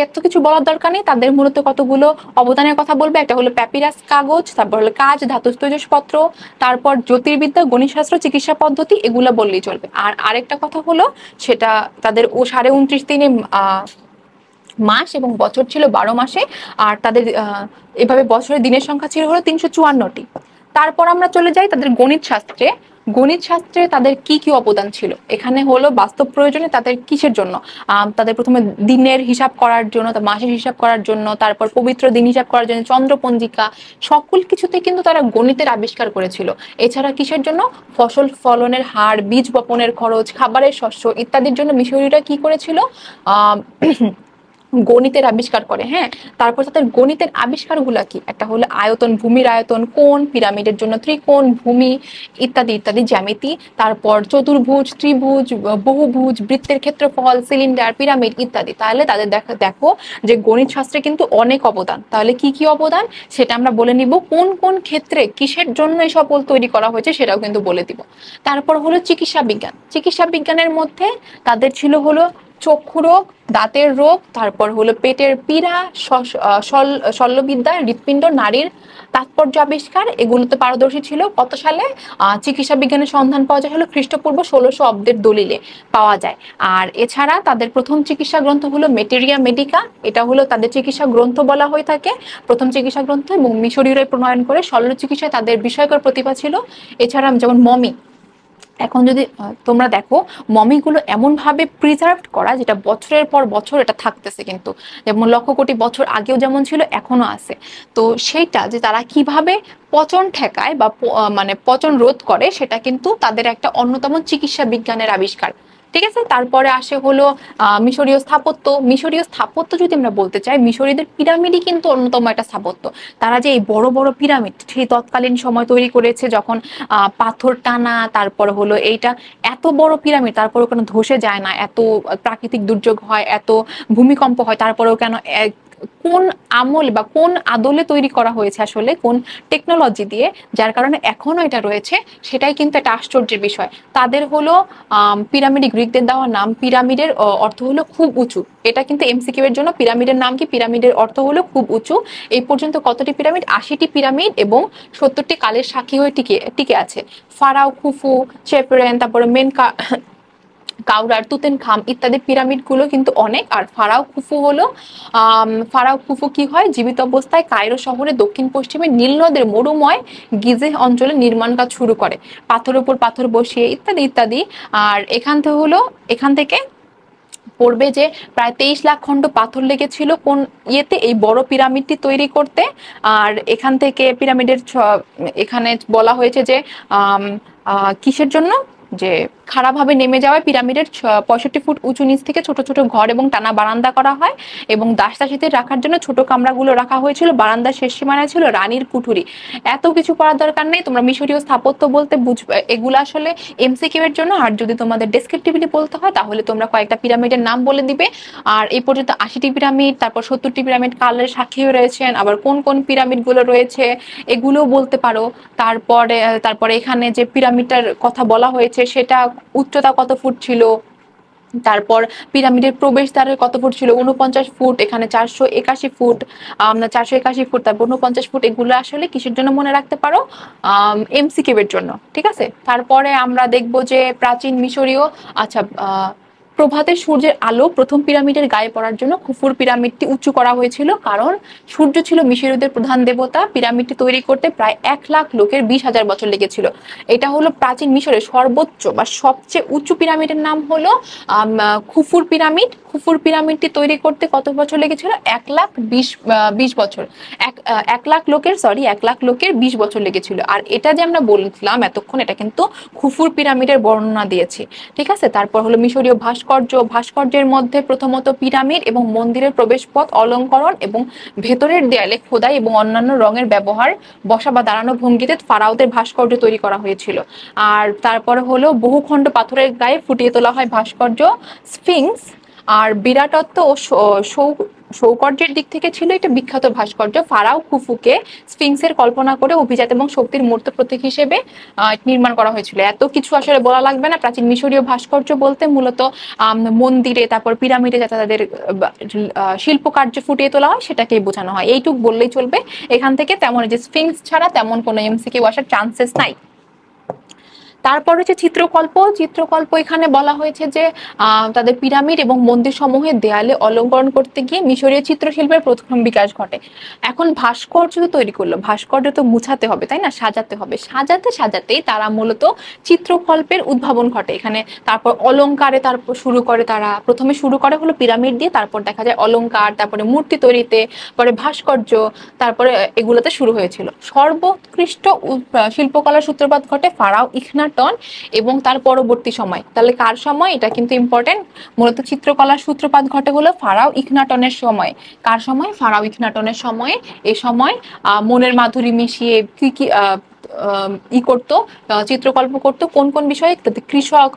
এত কিছু বলার দরকার নেই। তাদের মূলত কতগুলো অবদানের কথা বলবে। একটা হলো প্যাপিরাস কাগজ, তারপর হলো কাঁচ, ধাতু তৈজসপত্র, তারপর জ্যোতির্বিদ্যা, গণিত শাস্ত্র, চিকিৎসা পদ্ধতি, এগুলো বললেই চলবে। আর আরেকটা কথা হলো, সেটা তাদের 29.5 দিনে মাস এবং বছর ছিল 12 মাসে। আর তাদের এভাবে বছরের দিনের সংখ্যা ছিল হলো 354টি। তারপর আমরা চলে যাই তাদের গণিত শাস্ত্রে। গণিত শাস্ত্রে তাদের কি কি অবদান ছিল, এখানে হলো বাস্তব প্রয়োজনে তাদের কিসের জন্য, তাদের প্রথমে দিনের হিসাব করার জন্য, মাসের হিসাব করার জন্য, তারপর পবিত্র দিন হিসাব করার জন্য, চন্দ্রপঞ্জিকা, সকল কিছুতে কিন্তু তারা গণিতের আবিষ্কার করেছিল। এছাড়া কিসের জন্য, ফসল ফলনের হার, বীজ বপনের খরচ, খাবারের শস্য ইত্যাদির জন্য মিশরীয়রা কি করেছিল, আহ গণিতের আবিষ্কার করে। হ্যাঁ, তারপর তাদের গণিতের আবিষ্কারগুলো কি, একটা হলো আয়তন, ভূমির আয়তন, কোণ, পিরামিডের জন্য ত্রিকোণ, ভূমি ইত্যাদি ইত্যাদি, জ্যামিতি, তারপর চতুর্ভুজ, ত্রিভুজ, বহুভুজ, বৃত্তের ক্ষেত্রফল, সিলিন্ডার, পিরামিড ইত্যাদি। তাহলে তাদের দেখো যে গণিত শাস্ত্রে কিন্তু অনেক অবদান। তাহলে কি কি অবদান সেটা আমরা বলে নিব, কোন কোন ক্ষেত্রে কিসের জন্য এই সকল তৈরি করা হয়েছে সেটাও কিন্তু বলে দিব। তারপর হলো চিকিৎসা বিজ্ঞান। চিকিৎসা বিজ্ঞানের মধ্যে তাদের ছিল হলো চক্ষু রোগ, দাঁতের রোগ, তারপর হলো পেটের পীড়া, শল্যবিদ্যা, হৃৎপিণ্ড, নারীর তাৎপর্য আবিষ্কার, এগুলোতে পারদর্শী ছিল। কত সালে চিকিৎসা বিজ্ঞানের সন্ধান পাওয়া যায় হলো খ্রিস্টপূর্ব 1600 অব্দের দলিলে পাওয়া যায়। আর এছাড়া তাদের প্রথম চিকিৎসা গ্রন্থ হলো মেটেরিয়া মেডিকা, এটা হলো তাদের চিকিৎসা গ্রন্থ বলা হয়ে থাকে, প্রথম চিকিৎসা গ্রন্থ, এবং মিশরীয়রাই প্রণয়ন করে। শল্য চিকিৎসায় তাদের বিষয়কর প্রতিভা ছিল। এছাড়া যেমন মমি, এখন যদি তোমরা দেখো মমিগুলো এমন ভাবে প্রিজার্ভড করা যেটা বছরের পর বছর এটা থাকতেছে, কিন্তু যেমন লক্ষ কোটি বছর আগেও যেমন ছিল এখনো আছে। তো সেইটা যে তারা কিভাবে পচন ঠেকায় বা মানে পচন রোধ করে, সেটা কিন্তু তাদের একটা অন্যতম চিকিৎসা বিজ্ঞানের আবিষ্কার। ঠিক আছে, তারপরে আসে হলো মিশরীয় স্থাপত্য। মিশরীয় স্থাপত্য যদি আমরা বলতে চাই, মিশরীয়দের পিরামিডই কিন্তু অন্যতম একটা স্থাপত্য। তারা যে এই বড় বড় পিরামিড সেই তৎকালীন সময় তৈরি করেছে, যখন পাথর টানা, তারপর হলো এইটা এত বড় পিরামিড, তারপরেও কেন ধসে যায় না, এত প্রাকৃতিক দুর্যোগ হয়, এত ভূমিকম্প হয়, তারপরেও কেন, কোন আমল বা কোন আদলে তৈরি করা হয়েছে, আসলে কোন টেকনোলজি দিয়ে, যার কারণে এখনো এটা রয়েছে, সেটাই কিন্তু একটা আশ্চর্যের বিষয়। তাদের হলো পিরামিড, গ্রিকদের দেওয়া নাম, পিরামিডের অর্থ হলো খুব উঁচু। এটা কিন্তু এমসিকিউ এর জন্য, পিরামিডের নাম কি, পিরামিডের অর্থ হলো খুব উঁচু। এই পর্যন্ত কতটি পিরামিড, 80টি পিরামিড এবং 70টি কালের সাক্ষী হয়ে টিকে আছে। ফারাও, খুফু, চেপরেন, তারপরে মেনকা, কাউরার, তুতেনখাম ইত্যাদি পিরামিড গুলো কিন্তু অনেক। আর ফারাও খুফু হলো, ফারাও খুফু কি হয়, জীবিত অবস্থায় কায়রো শহরে দক্ষিণ পশ্চিমে নীল নদের মরুময় গিজে অঞ্চলে নির্মাণ কাজ শুরু করে, পাথরের উপর পাথর বসিয়ে ইত্যাদি ইত্যাদি। আর এখান থেকে পড়বে যে প্রায় 23 লাখ খণ্ড পাথর লেগেছিল কোন ইয়েতে, এই বড় পিরামিডটি তৈরি করতে। আর এখান থেকে পিরামিডের এখানে বলা হয়েছে যে কিসের জন্য, যে খাড়াভাবে নেমে যাওয়ায় পিরামিডের 65 ফুট উঁচু নিচ থেকে ছোট ছোট ঘর এবং টানা বারান্দা করা হয়, এবং দাসদাসীদের রাখার জন্য ছোট কামরাগুলো রাখা হয়েছিল। বারান্দার শেষ সীমানায় ছিল রানীর কুঠুরি। এত কিছু পড়ার দরকার নেই, তোমরা মিশরীয় স্থাপত্য বলতে বুঝবে, এগুলো আসলে এমসিকিউ এর জন্য। আর যদি তোমাদের ডেসক্রিপটিভলি বলতে হয় তাহলে তোমরা কয়েকটা পিরামিডের নাম বলে দিবে। আর এই পর্যন্ত 80টি পিরামিড, তারপর 70টি পিরামিড কালের সাক্ষী হয়ে রয়েছেন, আবার কোন কোন পিরামিড গুলো রয়েছে এগুলোও বলতে পারো। তারপরে এখানে যে পিরামিডটার কথা বলা হয়েছে সেটা উচ্চতা কত ফুট ছিল, তারপর পিরামিডের প্রবেশদ্বারের কত ফুট ছিল, 49 ফুট, এখানে 481 ফুট, 481 ফুট, তারপর 49 ফুট। এগুলো আসলে কিসের জন্য মনে রাখতে পারো, এমসিকিউ এর জন্য। ঠিক আছে, তারপরে আমরা দেখবো যে প্রাচীন মিশরীয়, আচ্ছা, প্রভাতে সূর্যের আলো প্রথম পিরামিডের গায়ে পড়ার জন্য খুফুর পিরামিডটি উঁচু করা হয়েছিল, কারণ সূর্য ছিল মিশরীয়দের প্রধান দেবতা। পিরামিডটি তৈরি করতে প্রায় 1 লাখ লোকের 20,000 বছর লেগেছিল। এটা হলো প্রাচীন মিশরের সর্বোচ্চ বা সবচেয়ে উঁচু পিরামিডের নাম হলো খুফুর পিরামিড। খুফুর পিরামিডটি তৈরি করতে কত বছর লেগেছিল, 1,20,20 বছর। 1 লাখ লোকের 20 বছর লেগেছিল। আর এটা যে আমরা বলছিলাম এতক্ষণ, এটা কিন্তু খুফুর পিরামিডের বর্ণনা দিয়েছি। ঠিক আছে, তারপর হলো মিশরীয় ভাস্কর্যের মধ্যে প্রথমত পিরামিড এবং মন্দিরের প্রবেশপথ অলঙ্করণ এবং ভেতরের দেয়ালে খোদাই এবং অন্যান্য রঙের ব্যবহার, বসা বা দাঁড়ানো ভঙ্গিতে ফারাওদের ভাস্কর্য তৈরি করা হয়েছিল। আর তারপরে হলো বহুখণ্ড পাথরের গায়ে ফুটিয়ে তোলা হয় ভাস্কর্য, স্ফিংস। আর বিরাটত্ব ও সৌকর্যের দিক থেকে ছিল এটা বিখ্যাত ভাস্কর্য। ফারাও খুফুকে স্ফিংসের কল্পনা করে অভিজাত এবং শক্তির মূর্ত প্রতীক হিসেবে নির্মাণ করা হয়েছিল। এত কিছু আসলে বলা লাগবে না। প্রাচীন মিশরীয় ভাস্কর্য বলতে মূলত মন্দিরে, তারপর পিরামিডে যাতে তাদের শিল্পকার্য ফুটিয়ে তোলা হয় সেটাকেই বোঝানো হয়। এইটুক বললেই চলবে। এখান থেকে তেমন যে স্ফিংস ছাড়া তেমন কোনো এমসিকিউ আসার চান্সেস নাই। তারপর হচ্ছে চিত্রকল্প। চিত্রকল্প এখানে বলা হয়েছে যে তাদের পিরামিড এবং মন্দির সমূহের দেয়ালে অলঙ্করণ করতে গিয়ে মিশরীয় চিত্রশিল্পের প্রথম বিকাশ ঘটে। এখন ভাস্কর্য তো তৈরি করলো, ভাস্কর্য তো মুছাতে হবে তাই না, সাজাতে হবে, সাজাতে সাজাতেই তারা মূলত চিত্রকল্পের উদ্ভাবন ঘটে এখানে। তারপর অলংকারে তারপর শুরু করে, তারা প্রথমে শুরু করে হলো পিরামিড দিয়ে, তারপর দেখা যায় অলংকার, তারপরে মূর্তি তৈরিতে, পরে ভাস্কর্য, তারপরে এগুলোতে শুরু হয়েছিল। সর্বোৎকৃষ্ট শিল্পকলার সূত্রপাত ঘটে ফারাও ইখনাটন এবং তার পরবর্তী সময়। তাহলে কার সময়, এটা কিন্তু ইম্পর্টেন্ট। মূলত চিত্রকলার সূত্রপাত ঘটে হলো ফারাও ইখনাটনের সময়। কার সময়? ফারাও ইখনাটনের সময়ে। এ সময় মনের মাধুরী মিশিয়ে কি কি ই করতো, চিত্রকল্প করতো কোন কোন বিষয়ে? কৃষক,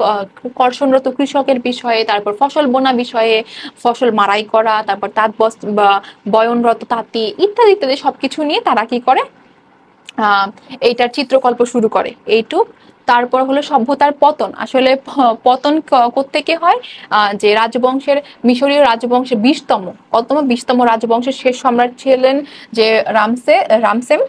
কর্ষণরত কৃষকের বিষয়ে, তারপর ফসল বোনা বিষয়ে, ফসল মারাই করা, তারপর তাঁত বা বয়নরত তাঁতি ইত্যাদি ইত্যাদি সবকিছু নিয়ে তারা কি করে, এইটার চিত্রকল্প শুরু করে। এইটুক। তারপর হলো সভ্যতার পতন। আসলে পতন কোত্থেকে হয়? যে রাজবংশের, মিশরীয় রাজবংশের 20তম রাজবংশের শেষ সম্রাট ছিলেন যে রামসেম,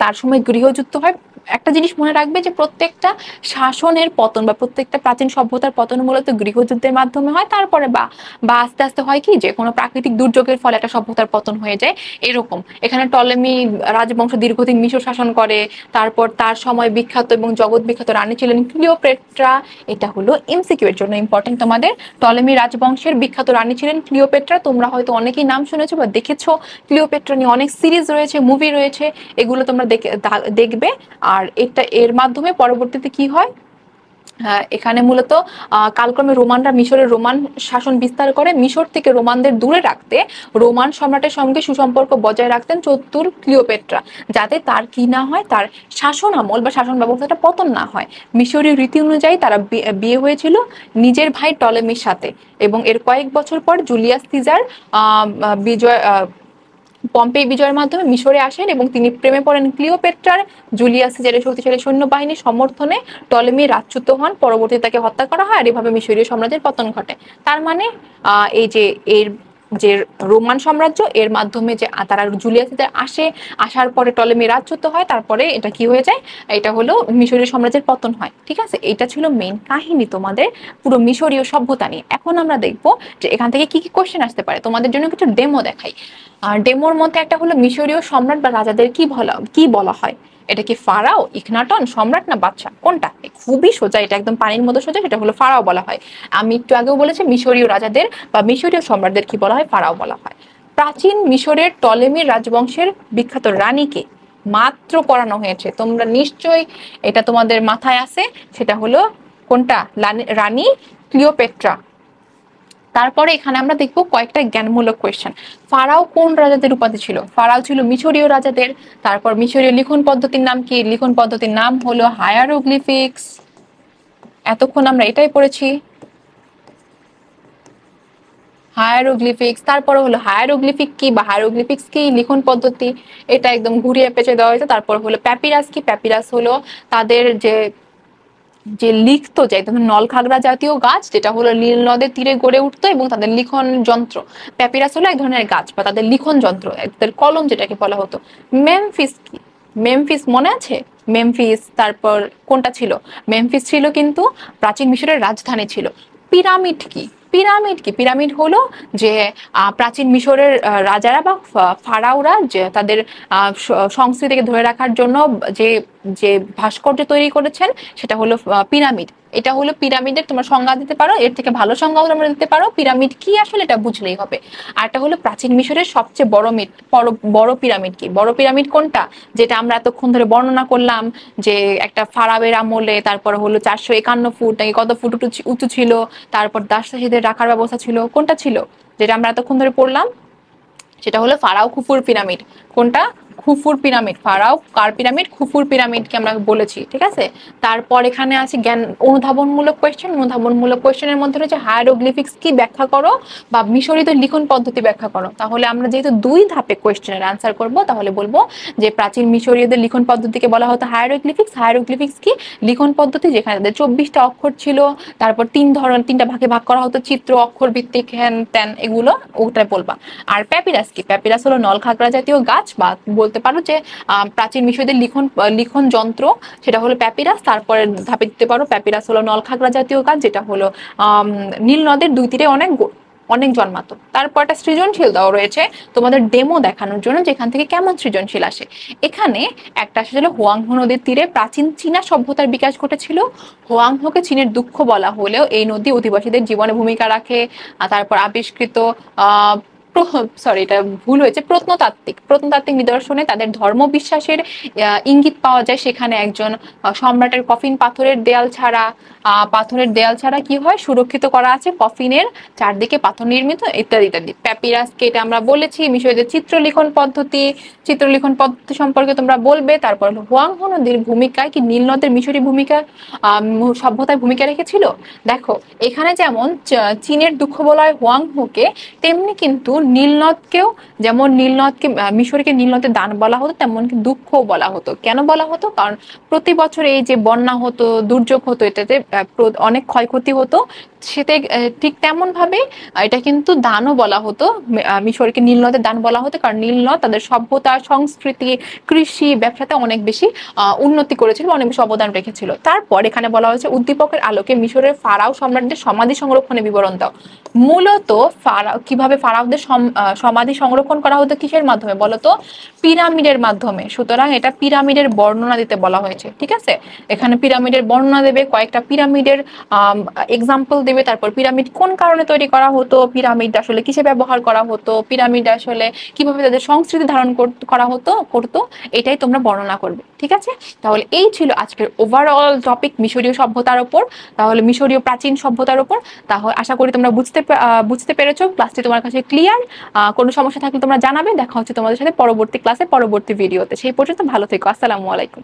তার সময় গৃহযুদ্ধ হয়। একটা জিনিস মনে রাখবে যে প্রত্যেকটা শাসনের পতন বা প্রত্যেকটা প্রাচীন সভ্যতার পতন মূলত গৃহযুদ্ধের মাধ্যমে হয়। তারপরে বা বা আস্তে আস্তে হয় কি, যে কোনো প্রাকৃতিক দুর্যোগের ফলে একটা সভ্যতার পতন হয়ে যায়, এরকম। এখানে টলেমি রাজবংশ দীর্ঘদিন মিশর শাসন করে। তারপর তার সময় বিখ্যাত এবং জগৎ বিখ্যাত রানী ছিলেন ক্লিওপেট্রা। এটা হলো এমসিকিউ এর জন্য ইম্পর্টেন্ট তোমাদের। টলেমি রাজবংশের বিখ্যাত রানী ছিলেন ক্লিওপেট্রা। তোমরা হয়তো অনেকেই নাম শুনেছো বা দেখেছো, ক্লিওপেট্রা নিয়ে অনেক সিরিজ রয়েছে, মুভি রয়েছে, এগুলো তোমরা দেখবে। আর এর মাধ্যমে পরবর্তীতে কি হয়, এখানে মূলত কালক্রমে রোমানরা মিশরের রোমান শাসন বিস্তার করে। মিশর থেকে রোমানদের দূরে রাখতে রোমান সম্রাটের সঙ্গে সুসম্পর্ক বজায় রাখতেন চতুর ক্লিওপেট্রা, যাতে তার কি না হয়, তার শাসন আমল বা শাসন ব্যবস্থাটা পতন না হয়। মিশরীয় রীতি অনুযায়ী তারা বিয়ে হয়েছিল নিজের ভাই টলেমির সাথে, এবং এর কয়েক বছর পর জুলিয়াস সিজার বিজয় পম্পেই বিজয়ের মাধ্যমে মিশরে আসেন এবং তিনি প্রেমে পড়েন ক্লিওপেট্রার। জুলিয়াস সিজারের শক্তিশালী সৈন্যবাহিনীর সমর্থনে টলেমি রাজচ্যুত হন, পরবর্তীতে তাকে হত্যা করা হয়, আর এভাবে মিশরীয় সাম্রাজ্যের পতন ঘটে। তার মানে এই যে এর যে রোমান সাম্রাজ্য, এর মাধ্যমে যে তারা জুলিয়াস সিজার আসার পরে টলেমি রাজচ্যুত হয়, তারপরে এটা কি হয়ে যায়, এটা হলো মিশরীয় সাম্রাজ্যের পতন হয়। ঠিক আছে, এটা ছিল মেইন কাহিনী তোমাদের পুরো মিশরীয় সভ্যতা নিয়ে। এখন আমরা দেখবো যে এখান থেকে কি কি কোশ্চেন আসতে পারে। তোমাদের জন্য কিছু ডেমো দেখাই। আর ডেমোর মধ্যে একটা হলো মিশরীয় সম্রাট বা রাজাদের কি বলা হয়? এটা কি ফারাও, ইখনাটন, সম্রাট না বাদশা, কোনটা? খুবই সোজা, এটা একদম পানির মতো সোজা, সেটা হলো ফারাও বলা হয়। আমি একটু আগেও বলেছি মিশরীয় রাজাদের বা মিশরীয় সম্রাটদের কি বলা হয়? ফারাও বলা হয়। প্রাচীন মিশরের টলেমির রাজবংশের বিখ্যাত রানীকে মাত্র পড়ানো হয়েছে, তোমরা নিশ্চয়ই এটা তোমাদের মাথায় আছে, সেটা হলো কোনটা? রানী ক্লিওপেট্রা। তারপরে এখানে আমরা দেখবো কয়েকটা জ্ঞানমূলক কোয়েশ্চেন। ফারাও কোন রাজাদের উপাধি ছিল? ফারাও ছিল মিশরীয় রাজাদের। তারপর মিশরীয় লিখন পদ্ধতির নাম কি? লিখন পদ্ধতির নাম হলো হায়ারোগ্লিফিক্স। এতক্ষণ আমরা এটাই পড়েছি, হায়ারোগ্লিফিক্স। তারপরে হলো হায়ারোগ্লিফিক কি বা হায়ারোগ্লিফিক্স কি লিখন পদ্ধতি, এটা একদম ঘুরিয়ে পেঁচে দেওয়া হয়েছে। তারপর হলো প্যাপিরাস কি? প্যাপিরাস হলো তাদের যে যে লিখতো, যে একদম নলখাগড়া জাতীয় গাছ, যেটা হলো নীল নদের তীরে গড়ে উঠতো, এবং তাদের লিখন যন্ত্র। প্যাপিরাস হলো এক ধরনের গাছ বা তাদের লিখন যন্ত্র, তাদের কলম যেটাকে বলা হতো। মেমফিস কি? মেমফিস মনে আছে? মেমফিস তারপর কোনটা ছিল? মেমফিস ছিল কিন্তু প্রাচীন মিশরের রাজধানী ছিল। পিরামিড কি? পিরামিড কি? পিরামিড হলো যে প্রাচীন মিশরের রাজারা বা ফারাওরা যে তাদের সংস্কৃতিকে ধরে রাখার জন্য যে যে ভাস্কর্য তৈরি করেছেন, সেটা হলো পিরামিড। এটা হলো পিরামিডের তোমরা সংজ্ঞা দিতে পারো, এর থেকে ভালো সংজ্ঞা তোমরা দিতে পারো। পিরামিড কি আসলে এটা বুঝলেই হবে। আর এটা হলো প্রাচীন মিশরের সবচেয়ে বড় পিরামিড কি? বড় পিরামিড কোনটা? যেটা আমরা এতক্ষণ ধরে বর্ণনা করলাম, যে একটা ফারাওয়ের আমলে, তারপর হলো 451 ফুট নাকি কত ফুট উঁচু ছিল, তারপর দাসদাসীদের রাখার ব্যবস্থা ছিল, কোনটা ছিল যেটা আমরা এতক্ষণ ধরে পড়লাম? সেটা হলো ফারাও খুফুর পিরামিড। কোনটা? খুফুর পিরামিড। ফারাও কার পিরামিড? খুফুর পিরামিডকে আমরা বলেছি। ঠিক আছে, তারপর এখানে আছে জ্ঞান অনুধাবনমূলক কোয়েশ্চেন। অনুধাবনমূলক কোয়েশ্চেনের মধ্যে রয়েছে হায়ারোগ্লিফিক্স কি ব্যাখ্যা করো বা মিশরীয় লিখন পদ্ধতি ব্যাখ্যা করো। তাহলে আমরা যেহেতু 2 ধাপে কোয়েশ্চেনের আনসার করব, তাহলে বলবো যে প্রাচীন মিশরীয়দের লিখন পদ্ধতিকে বলা হতো হায়ারোগ্লিফিক্স। হায়ারোগ্লিফিক্স কি? লিখন পদ্ধতি যেখানে তাদের 24টা অক্ষর ছিল, তারপর 3টা ভাগে ভাগ করা হতো, চিত্র, অক্ষর ভিত্তিক, হ্যান ত্যান, এগুলো ওটা বলবা। আর প্যাপিরাস কি? প্যাপিরাস হলো নলখাগড়া জাতীয় গাছ বা বলতে পারো যে প্রাচীন মিশরীয়দের লিখন যন্ত্র, সেটা হলো প্যাপিরাস। তারপরে ধাপে দিতে পারো প্যাপিরাস হলো নলখাগড়া জাতীয় গাছ, যেটা হলো নীল নদের 2 তীরে অনেক অনেক জন্মাতো। তারপর একটা সৃজনশীল দেওয়া রয়েছে তোমাদের ডেমো দেখানোর জন্য, যেখান থেকে কেমন সৃজনশীল আসে। এখানে একটা আসলে হোয়াংহো নদীর তীরে প্রাচীন চীনা সভ্যতার বিকাশ ঘটেছিল। হোয়াংহোকে চীনের দুঃখ বলা হলেও এই নদী অধিবাসীদের জীবনে ভূমিকা রাখে। আর তারপর আবিষ্কৃত আহ সরি, এটা ভুল হয়েছে, প্রত্নতাত্ত্বিক নিদর্শনে তাদের ধর্ম বিশ্বাসের ইঙ্গিত পাওয়া যায়। সেখানে একজন সম্রাটের কফিন পাথরের দেয়াল ছাড়া কি হয়, সুরক্ষিত করা আছে কফিনের চারদিকে পাথর নির্মিত, ইত্যাদি ইত্যাদি। প্যাপিরাসকে এটা আমরা বলেছি মিশরীয়দের চিত্রলিখন পদ্ধতি সম্পর্কে তোমরা বলবে। তারপর হোয়াংহো নদীর ভূমিকায় কি নীল নদের মিশরী ভূমিকা সভ্যতায় ভূমিকা রেখেছিল। দেখো এখানে যেমন চীনের দুঃখ বলা হয় হোয়াংহোকে, তেমনি কিন্তু নীলনদকেও, যেমন মিশরকে নীলনদের দান বলা হতো, তেমন দুঃখও বলা হতো। কেন বলা হতো? কারণ প্রতি বছর এই যে বন্যা হতো, দুর্যোগ হতো, এটাতে অনেক ক্ষয়ক্ষতি হতো। সেটা ঠিক তেমন ভাবে এটা কিন্তু দানও বলা হতো, মিশরকে নীলনদের দান বলা হতো, কারণ নীলনদ তাদের সভ্যতা, সংস্কৃতি, কৃষি, ব্যবসাতে অনেক বেশি উন্নতি করেছিল, অনেক বেশি অবদান রেখেছিল। তারপর এখানে বলা হয়েছে উদ্দীপকের আলোকে মিশরের ফারাও সম্রাটদের সমাধি সংরক্ষণে বিবরণ দাও। মূলত কিভাবে ফারাওদের সমাধি সংরক্ষণ করা হতো, কিসের মাধ্যমে বলতো? পিরামিডের মাধ্যমে। সুতরাং এটা পিরামিডের বর্ণনা দিতে বলা হয়েছে। ঠিক আছে, এখানে পিরামিডের বর্ণনা দেবে, কয়েকটা পিরামিডের এক্সাম্পল দেবে, তারপর পিরামিড কোন কারণে তৈরি করা হতো, পিরামিড আসলে কিসে ব্যবহার করা হতো, পিরামিড আসলে কিভাবে তাদের সংস্কৃতি ধারণ করা করতো, এটাই তোমরা বর্ণনা করবে। ঠিক আছে, তাহলে এই ছিল আজকের ওভারঅল টপিক মিশরীয় সভ্যতার উপর, তাহলে মিশরীয় প্রাচীন সভ্যতার উপর। তাহলে আশা করি তোমরা বুঝতে পেরেছো, ক্লাসটি তোমার কাছে ক্লিয়ার। কোনো সমস্যা থাকলে তোমরা জানাবে। দেখা হচ্ছে তোমাদের সাথে পরবর্তী ক্লাসে, পরবর্তী ভিডিওতে। সেই পর্যন্ত ভালো থেকো। আসসালামু আলাইকুম।